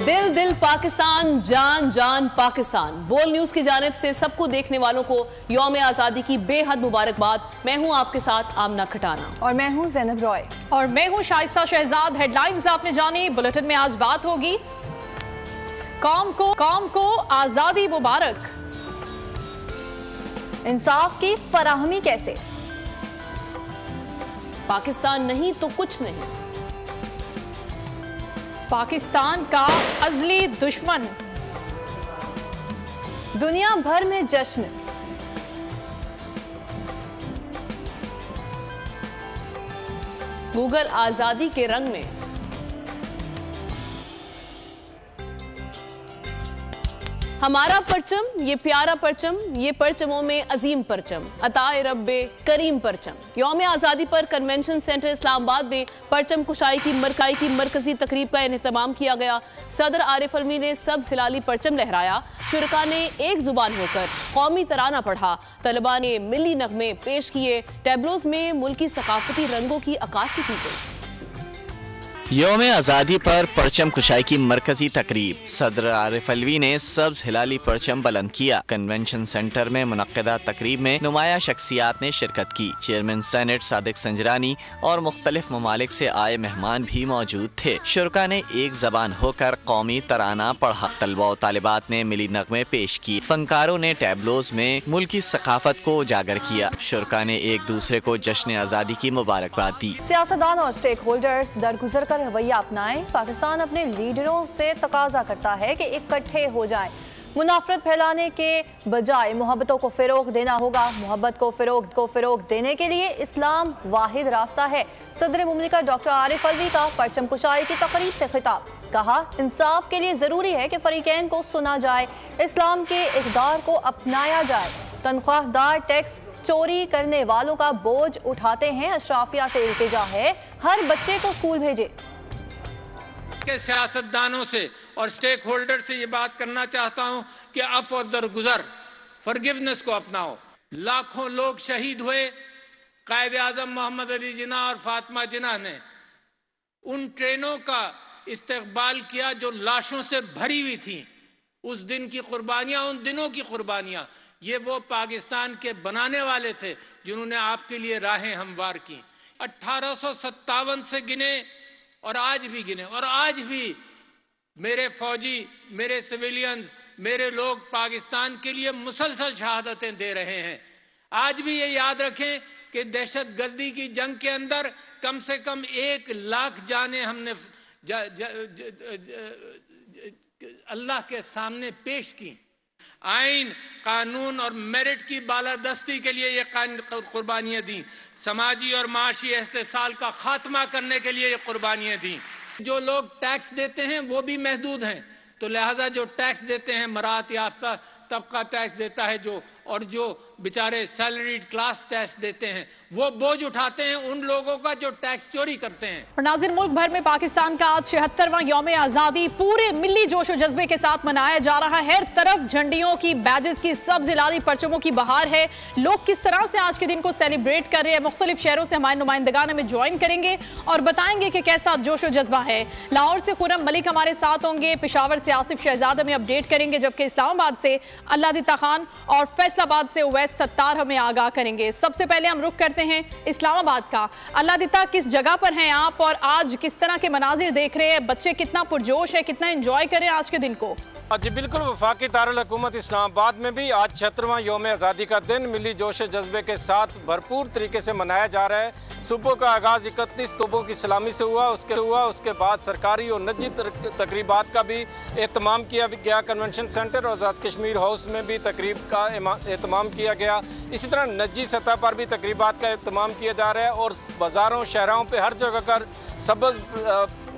दिल दिल पाकिस्तान, जान जान पाकिस्तान। बोल न्यूज की जानिब से सबको देखने वालों को यौम आज़ादी की बेहद मुबारकबाद। मैं हूं आपके साथ आमना खटाना और मैं हूं ज़ैनब रॉय और मैं हूं शाइस्ता शहजाद। हेडलाइंस आपने जानी, बुलेटिन में आज बात होगी कौम को आज़ादी मुबारक। इंसाफ की फराहमी कैसे? पाकिस्तान नहीं तो कुछ नहीं। पाकिस्तान का अज़ली दुश्मन। दुनिया भर में जश्न। गूगल आजादी के रंग में। हमारा परचम, ये प्यारा परचम, ये परचमों में अजीम परचम, अताए रब्बे करीम परचम। यौम आज़ादी पर कन्वेंशन सेंटर इस्लामाबाद में परचम कुशाई की मरकजी तकरीब का इन्हिताम किया गया। सदर आरिफ अलवी ने सब हिलाली परचम लहराया। शुरका ने एक जुबान होकर कौमी तराना पढ़ा। तलबा ने मिली नगमे पेश किए। टैबलोज में मुल्की सकाफती रंगों की अक्कासी की गई। यौम आज़ादी पर परचम कुशाई की मरकजी तकरीब। सदर आरिफ अलवी ने सब्ज हिलाली परचम बुलंद किया। कन्वेंशन सेंटर में मुनक्किदा तकरीब में नुमाया शख्सियात ने शिरकत की। चेयरमैन सेनेट सादिक संजरानी और मुख्तलिफ ममालिक से आए मेहमान भी मौजूद थे। शुरका ने एक जबान होकर कौमी तराना पढ़ा। तलबा और तालिबात ने मिली नगमे पेश की। फनकारों ने टैबलोज में मुल्की सकाफत को उजागर किया। शुरका ने एक दूसरे को जश्न आज़ादी की मुबारकबाद दी। सियासतदान और स्टेक होल्डर्स दरगुजर रवैया अपनाएं। पाकिस्तान अपने लीडरों से तकाजा करता है कि इकट्ठे हो जाएं। मुनाफरत फैलाने के बजाय मोहब्बतों को फ़रोग देना होगा। मोहब्बत को फ़रोग देने के लिए इस्लाम वाहिद रास्ता है। सदर मुमलिकत डॉक्टर आरिफ अलवी का परचम कुशाई की तकरीब से खिताब। कहा, इंसाफ के लिए ज़रूरी है कि फरीकैन को सुना जाए, इस्लाम के इक़दार को अपनाया जाए। तनख्वाहदार टैक्स चोरी करने वालों का बोझ उठाते हैं। अशराफिया से इल्तिजा है, हर बच्चे को स्कूल भेजे। के सियासतदानों से और स्टेक होल्डर से ये बात करना चाहता हूं कि अफ़ और दरगुजर, फॉरगिवनेस को अपनाओ। लाखों लोग शहीद हुए। कायद आज़म मोहम्मद अली जिन्ना और फातिमा जिन्ना ने उन ट्रेनों का इस्तकबाल किया जो लाशों से भरी हुई थी। उस दिन की कुर्बानियां, उन दिनों की कुर्बानियां, ये वो पाकिस्तान के बनाने वाले थे जिन्होंने आपके लिए राहें हमवार की। 1857 से गिने और आज भी गिने, और आज भी मेरे फौजी, मेरे सिविलियंस, मेरे लोग पाकिस्तान के लिए मुसलसल शहादतें दे रहे हैं। आज भी ये याद रखें कि दहशतगर्दी की जंग के अंदर कम से कम 1 लाख जानें हमने अल्लाह के सामने पेश की। आइन, कानून और मेरिट की बालादस्ती के लिए ये कुर्बानियाँ दी। समाजी और माशी इस्तेसाल का खात्मा करने के लिए ये कुर्बानियाँ दी। जो लोग टैक्स देते हैं वो भी महदूद हैं, तो लिहाजा जो टैक्स देते हैं, मरात याफ्ता तबका टैक्स देता है जो, और जो बेचारे सैलरीड क्लास टैक्स देते हैं, वो बोझ उठाते हैं उन लोगों का जो टैक्स चोरी करते हैं। और नाज़रीन, मुल्क भर में पाकिस्तान का आज 76वां यौम आज़ादी पूरे मिली जोश और जज्बे के साथ मनाया जा रहा है। हर तरफ झंडियों की, बैजेस की, सब्ज हिलाली परचमों की बहार है। लोग किस तरह से आज के दिन को सेलिब्रेट कर रहे हैं, मुख्तलिफ शहरों से हमारे नुमाइंदगान हमें ज्वाइन करेंगे और बताएंगे कि कैसा जोश और जज्बा है। लाहौर से खुरम मलिक हमारे साथ होंगे, पेशावर से आसिफ शहजाद हमें अपडेट करेंगे, जबकि इस्लामाबाद से अल्लादिता खान और फैसलाबाद से उवैस सत्तार हमें आगाह करेंगे। सबसे पहले हम रुख करते हैं इस्लामाबाद का। अल्लादिता, किस जगह पर हैं आप और आज किस तरह के मनाजिर देख रहे हैं? बच्चे कितना पुरजोश है, कितना एंजॉय करें आज के दिन को? जी बिल्कुल, वफाकी दारुल हुकूमत इस्लामाबाद में भी आज 76वां यौम आज़ादी का दिन मिली जोश जज्बे के साथ भरपूर तरीके से मनाया जा रहा है। सुबह का आगाज़ 31 तोपों की सलामी से हुआ। उसके बाद सरकारी और निजी तकरीबात का भी एहतमाम किया गया। कन्वेंशन सेंटर और आज़ाद कश्मीर हाउस में भी तकरीब का एहतमाम किया गया। इसी तरह निजी सतह पर भी तकरीबात का एहतमाम किया जा रहा है और बाज़ारों, शहरों पर हर जगह पर सब्ज़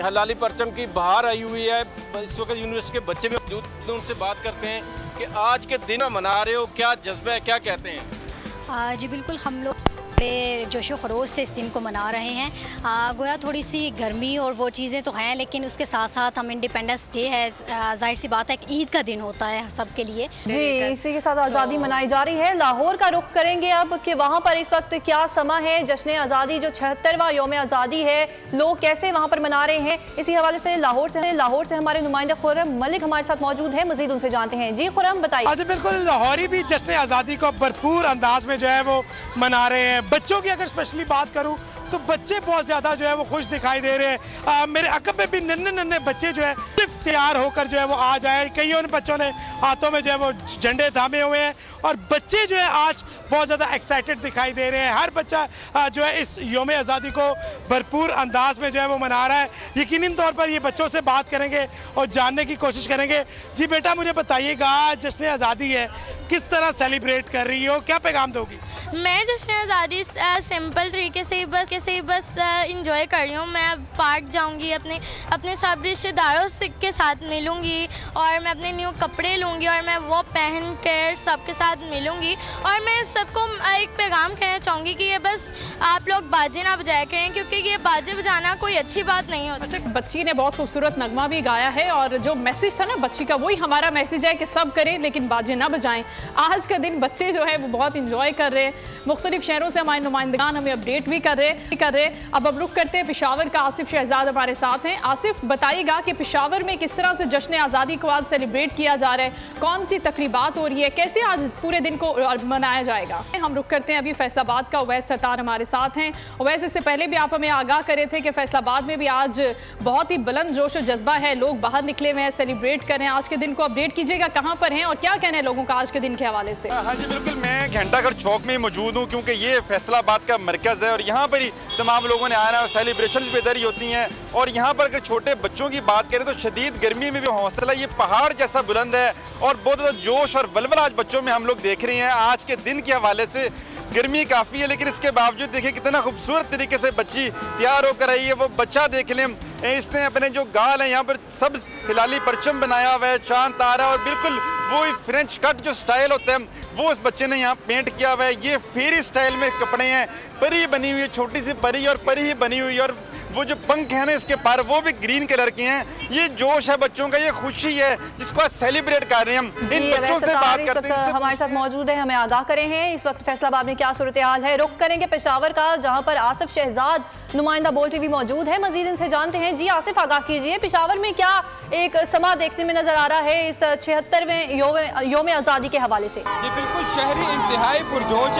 हलाली परचम की बहार आई हुई है। इस वक्त यूनिवर्सिटी के बच्चे भी मौजूद हैं, उनसे बात करते हैं कि आज के दिन मना रहे हो, क्या जज्बा है, क्या कहते हैं? जी बिल्कुल, हम लोग बड़े जोशो खरोश से इस दिन को मना रहे हैं। गोया थोड़ी सी गर्मी और वो चीज़ें तो हैं, लेकिन उसके साथ साथ हम इंडिपेंडेंस डे है, जाहिर सी बात है कि ईद का दिन होता है सबके लिए। जी, इसी के साथ आज़ादी मनाई जा रही है। लाहौर का रुख करेंगे अब कि वहाँ पर इस वक्त क्या समा है। जश्न आज़ादी जो 76वां यौम आज़ादी है, लोग कैसे वहाँ पर मना रहे हैं, इसी हवाले से लाहौर से हमारे नुमाइंदा खुर्रम मलिक हमारे साथ मौजूद है। मजीद उनसे जानते हैं। जी खुर्रम, बताइए। आज बिल्कुल लाहौरी भी जश्न आज़ादी को भरपूर अंदाज में जो है वो मना रहे हैं। बच्चों की अगर स्पेशली बात करूं तो बच्चे बहुत ज़्यादा जो है वो खुश दिखाई दे रहे हैं। मेरे अकब में भी नन्हे नन्हे बच्चे जो है सिर्फ तैयार होकर जो है वो आ जाए। कईयों बच्चों ने हाथों में जो है वो झंडे थामे हुए हैं और बच्चे जो है आज बहुत ज़्यादा एक्साइटेड दिखाई दे रहे हैं। हर बच्चा जो है इस यौम आज़ादी को भरपूर अंदाज में जो है वो मना रहा है। यकीनन तौर पर ये बच्चों से बात करेंगे और जानने की कोशिश करेंगे। जी बेटा, मुझे बताइएगा, जश्न आज़ादी है, किस तरह सेलिब्रेट कर रही हो, क्या पैगाम दोगी? मैं जश्न आज़ादी सिंपल तरीके से ही बस इंजॉय कर रही हूँ। मैं पार्क जाऊँगी, अपने सब रिश्तेदारों के साथ मिलूँगी और मैं अपने न्यू कपड़े लूँगी और मैं वो पहन कर सबके साथ मिलूँगी। और मैं सबको एक पैगाम कहना चाहूँगी कि ये बस आप लोग बाजे ना बजाया करें, क्योंकि ये बाजे बजाना कोई अच्छी बात नहीं होती। बच्ची ने बहुत खूबसूरत नगमा भी गाया है और जो मैसेज था ना बच्ची का, वही हमारा मैसेज है कि सब करें लेकिन बाजे ना बजाएं। आज का दिन बच्चे जो है वो बहुत इंजॉय कर रहे हैं। मुख्तलिफ शहरों से हमारे नुमाइंदगान हमें अपडेट भी कर रहे। अब रुख करते हैं पेशावर का। आसिफ शहजाद हमारे साथ हैं। आसिफ, बताइएगा कि पेशावर में किस तरह से जश्न आज़ादी को आज सेलिब्रेट किया जा रहा है, कौन सी तकरीबात हो रही है, कैसे आज पूरे दिन को मनाया जाएगा? हम रुख करते हैं अभी फैसलाबाद का। उवैस सत्तार हमारे साथ हैं। उवैस, इससे पहले भी आप हमें आगाह करे थे कि फैसलाबाद में भी आज बहुत ही बुलंद जोश और जज्बा है, लोग बाहर निकले हुए हैं, सेलिब्रेट कर रहे हैं। आज के दिन को अपडेट कीजिएगा, कहाँ पर हैं और क्या कहना है लोगों का आज के दिन के हवाले से? हाँ जी बिल्कुल, मैं घंटाघर चौक में मौजूद हूँ क्योंकि ये फैसलाबाद का मरकज़ है और यहाँ पर ही तमाम लोगों ने आना है। सेलिब्रेशंस भी इधर ही होती हैं और यहाँ पर अगर छोटे बच्चों की बात करें तो शदीद गर्मी में भी हौसला ये पहाड़ जैसा बुलंद है और बहुत ज़्यादा जोश और वलवला आज बच्चों में हम लोग देख रहे हैं। आज के दिन के हवाले से गर्मी काफ़ी है, लेकिन इसके बावजूद देखिए कितना खूबसूरत तरीके से बच्ची तैयार होकर आई है। वो बच्चा देख लें, इसने अपने जो गाल है यहाँ पर सब हिलाली परचम बनाया हुआ है, चांद तारा और बिल्कुल वो फ्रेंच कट जो स्टाइल होता है वो इस बच्चे ने यहाँ पेंट किया हुआ है। ये फेरी स्टाइल में कपड़े हैं, परी बनी हुई है, छोटी सी परी और परी ही बनी हुई और वो जो पंख है ना इसके पर वो भी ग्रीन कलर के हैं। ये जोश है बच्चों का, ये खुशी है जिसको आज सेलिब्रेट कर रहे हैं हम। इन बच्चों से बात करते हैं, हमारे साथ मौजूद है, हमें आगाह करें हैं इस वक्त फैसलाबाद में क्या सूरत हाल है। रुख करेंगे पेशावर का, जहां पर आसिफ शहजाद नुमाइंदा बोल टीवी मौजूद है। मजीद इनसे जानते हैं। जी आसिफ, आगाह कीजिए, पेशावर में क्या एक समा देखने में नजर आ रहा है इस 76वें यौम आज़ादी के हवाले से? जी बिल्कुल, शहरी इंतहाई पुरजोश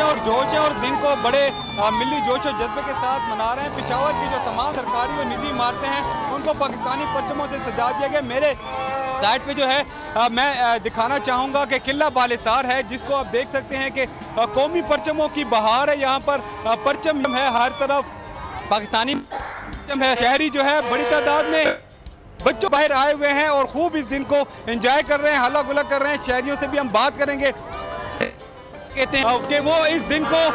है और दिन को बड़े मिली जोश और जज्बे के साथ मना रहे हैं। पेशावर की जो तमाम सरकारी और निजी इमारतें हैं उनको पाकिस्तानी परचमों से सजा दिया गया। मेरे साइड पे जो है मैं दिखाना चाहूँगा कि किला बालिसार है, जिसको आप देख सकते हैं कि कौमी परचमों की बहार है। यहाँ पर परचम है, हर तरफ पाकिस्तानी परचम है। शहरी जो है बड़ी तादाद में बच्चों बाहर आए हुए हैं और खूब इस दिन को एंजॉय कर रहे हैं, हल्ला गुल्ला कर रहे हैं। शहरियों से भी हम बात करेंगे, कहते हैं कि वो इस दिन को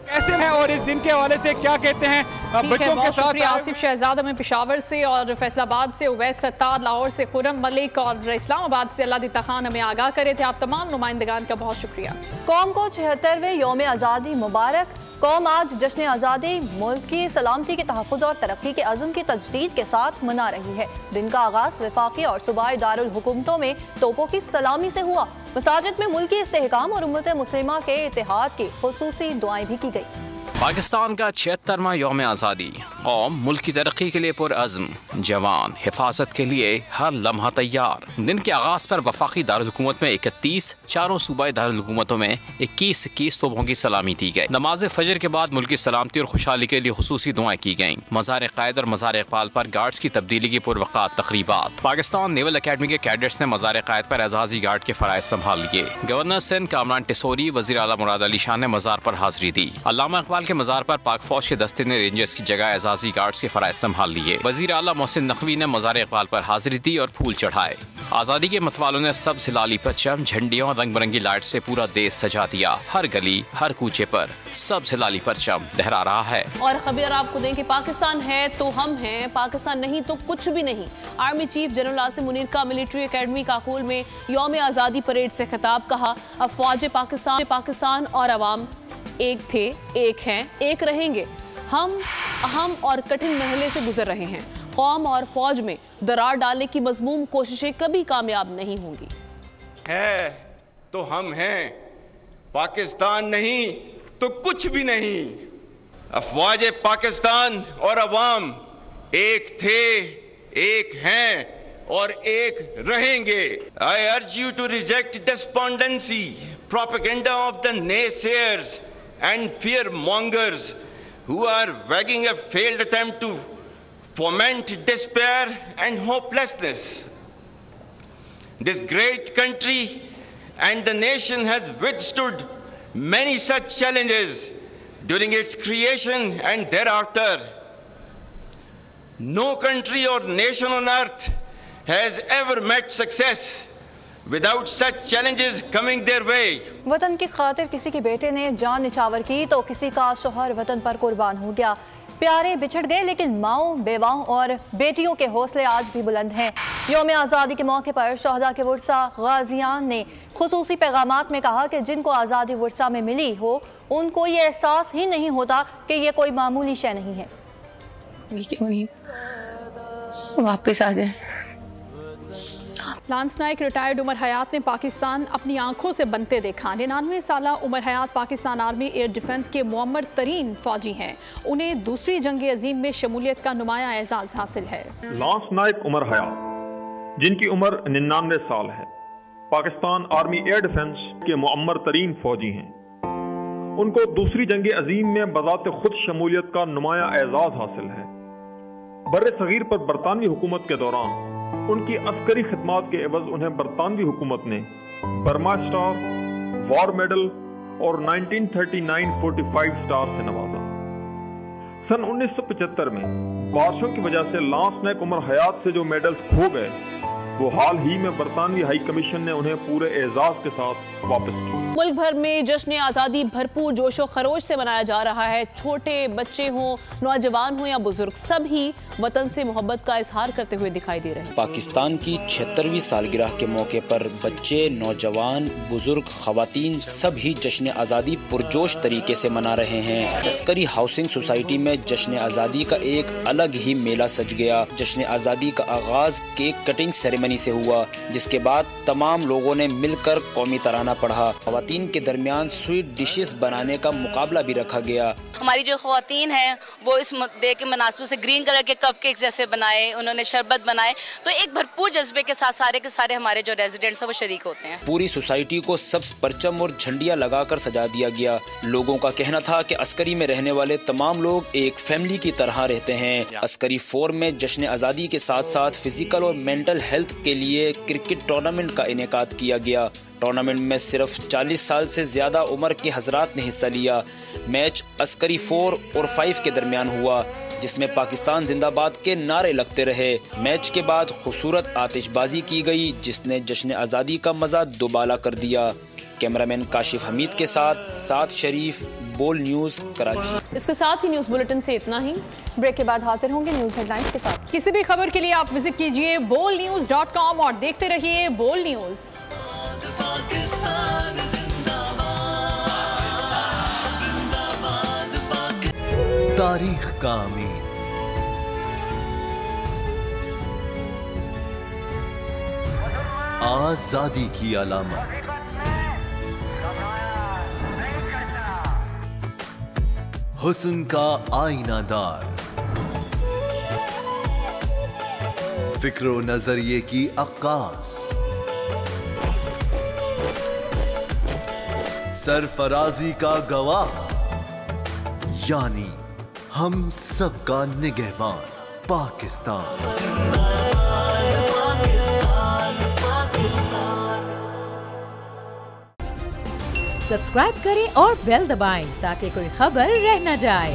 कैसे हैं और इस दिन के हवाले से क्या कहते हैं बच्चों के साथ। आसिफ शहजाद हमें पेशावर से और फैसलाबाद से उवैस सत्तार, लाहौर से खुर्रम मलिक और इस्लामाबाद से अल्लाह खान हमें आगाह करे थे। आप तमाम नुमाइंदगान का बहुत शुक्रिया। कौम को 76वें यौम आज़ादी मुबारक। कौम आज जश्न आज़ादी मुल्क की सलामती के तहफ़्फ़ुज़ और तरक्की के अज़्म की तजदीद के साथ मना रही है। दिन का आगाज़ वफाकी और सूबाई दारुल हुकूमतों में तोपों की सलामी से हुआ। मसाजिद में मुल्की इस्तेहकाम और उम्मत मुस्लिमा के इत्तेहाद की खुसूसी दुआएं भी की गई। पाकिस्तान का 76वां यौम आज़ादी। कौम मुल्क की तरक्की के लिए पुरअज़्म, जवान, हिफाजत के लिए हर लम्हा तैयार। दिन के आगाज़ पर वफाकी दारुल हुकूमत में 31, चारों सूबाई दारुल हुकूमतों में 21 तोपों की सलामी दी गई। नमाज फजर के बाद मुल्क की सलामती और खुशहाली के लिए खुसूसी दुआएं की गईं। मज़ार क़ायद और मज़ार इक़बाल पर गार्ड्स की तब्दीली की पुरवक़ात तक़रीबात। पाकिस्तान नेवल अकेडमी के कैडेट्स ने मज़ार क़ायद पर एजाज़ी गार्ड के फ़राइज़ संभाल लिए। गवर्नर सिंध कामरान टिसोरी, वज़ीर आला मुराद अली शाह ने मज़ार पर हाज़िरी दी। अल्लामा इक़बाल के मज़ार पर पाक फौज के दस्ते ने रेंजर्स की जगह एजाज़ी गार्ड्स के फ़राइज़ संभाल लिए। वज़ीर आला मोहसिन नकवी ने मज़ार इक़बाल पर हाज़िरी दी और फूल चढ़ाए। आज़ादी के मतवालों ने सब हिलाली परचम, झंडियों और रंग बिरंगी लाइट से पूरा देश सजा दिया। हर गली, हर कूचे पर सब हिलाली परचम लहरा रहा है। और खबर आपको दें कि पाकिस्तान है तो हम हैं, पाकिस्तान नहीं तो कुछ भी नहीं। Army chief general Asim Munir का मिलिट्री अकेडमी काकुल में यौम आज़ादी परेड से खिताब। कहा, अफवाज पाकिस्तान और अवाम एक थे, एक हैं, एक रहेंगे। हम अहम और कठिन मरहले से गुजर रहे हैं। कौम और फौज में दरार डालने की मजमूम कोशिशें कभी कामयाब नहीं होंगी। है तो हम हैं, पाकिस्तान नहीं तो कुछ भी नहीं। अफवाज पाकिस्तान और अवाम एक थे, एक हैं और एक रहेंगे। I urge you to reject despondency, propaganda of the naysayers and fear mongers who are wagging a failed attempt to foment despair and hopelessness. This great country and the nation has withstood many such challenges during its creation and thereafter. No country or nation on earth has ever met success without such challenges coming their way. वतन की खातिर किसी के बेटे ने जान निछावर की तो किसी का शोहर वतन पर कुर्बान हो गया। प्यारे बिछड़ गए लेकिन माओं, बेवाओं और बेटियों के हौसले आज भी बुलंद हैं। यौम आज़ादी के मौके पर शहदा के वर्सा गाजियान ने खुसूसी पैगामात में कहा कि जिनको आज़ादी वर्सा में मिली हो उनको ये एहसास ही नहीं होता कि ये कोई मामूली शय नहीं है। क्यों नहीं वापस आ जाए। लांस नाइक रिटायर्ड उमर हयात ने पाकिस्तान अपनी आंखों से बनते देखा। 99 साला उमर हयात पाकिस्तान आर्मी एयर डिफेंस के मुअम्मर तरीन फौजी हैं। उन्हें दूसरी जंग अजीम में शमूलियत का नुमाया एजाज हासिल है। लांस नाइक उमर हयात, जिनकी उम्र 99 साल है, पाकिस्तान आर्मी एयर डिफेंस के मुअम्मर तरीन फौजी हैं। उनको दूसरी जंग अजीम में बजात खुद शमूलियत का नुमाया एजाज हासिल है। बर्रे सगीर पर बरतानवी हुकूमत के दौरान उनकी अस्करी खिदमात के एवज उन्हें बरतानवी हुकूमत ने बर्मा स्टार, वॉर मेडल और 1939-45 स्टार से नवाजा। सन 1975 में बारिशों की वजह से लांस नाइक उमर हयात से जो मेडल्स खो गए वो हाल ही में बरतानवी हाई कमीशन ने उन्हें पूरे एजाज के साथ वापस किया। मुल्क भर में जश्न आज़ादी भरपूर जोशो खरोश से मनाया जा रहा है। छोटे बच्चे हों, नौजवान हों या बुजुर्ग, सभी वतन से मोहब्बत का इजहार करते हुए दिखाई दे रहे हैं। पाकिस्तान की 76वीं सालगिरह के मौके पर बच्चे, नौजवान, बुजुर्ग, खवातीन सभी जश्न आज़ादी पुरजोश तरीके से मना रहे हैं। अस्करी हाउसिंग सोसाइटी में जश्न आज़ादी का एक अलग ही मेला सज गया। जश्न आज़ादी का आगाज केक कटिंग सेरेमनी से हुआ, जिसके बाद तमाम लोगों ने मिलकर कौमी तराना पढ़ा। खवातीन के दरमियान स्वीट डिशेस बनाने का मुकाबला भी रखा गया। हमारी जो खवातीन हैं वो इस डे के मुनासिबत से ग्रीन कलर के कपकेक जैसे बनाए, उन्होंने शरबत बनाए, तो एक भरपूर जज्बे के साथ सारे के सारे हमारे जो रेजिडेंट्स हैं वो शरीक होते हैं। पूरी सोसाइटी को सब्ज परचम और झंडियां लगाकर सजा दिया गया। लोगों का कहना था कि अस्करी में रहने वाले तमाम लोग एक फैमिली की तरह रहते हैं। अस्करी फोर में जश्न आज़ादी के साथ साथ फिजिकल और मेंटल हेल्थ के लिए क्रिकेट टूर्नामेंट का इनेकाद किया गया। टूर्नामेंट में सिर्फ 40 साल से ज्यादा उम्र के हजरात ने हिस्सा लिया। मैच अस्करी 4 और 5 के दरमियान हुआ, जिसमें पाकिस्तान जिंदाबाद के नारे लगते रहे। मैच के बाद खूबसूरत आतिशबाजी की गई, जिसने जश्न आज़ादी का मजा दोबाला कर दिया। कैमरामैन काशिफ हमीद के साथ शरीफ, बोल न्यूज, कराची। इसके साथ ही न्यूज बुलेटिन से इतना ही। ब्रेक के बाद हाजिर होंगे न्यूज हेडलाइंस के साथ। किसी भी खबर के लिए आप विजिट कीजिए bolnews.com और देखते रहिए बोल न्यूज। तारीख का अमीर, आजादी की अलामत, हुस्न का आईनादार, फिक्रो नजरिए की अक्कास, सरफराजी का गवाह, यानी हम सबका निगहबान पाकिस्तान। सब्सक्राइब करें और बेल दबाएं ताकि कोई खबर रह न जाए।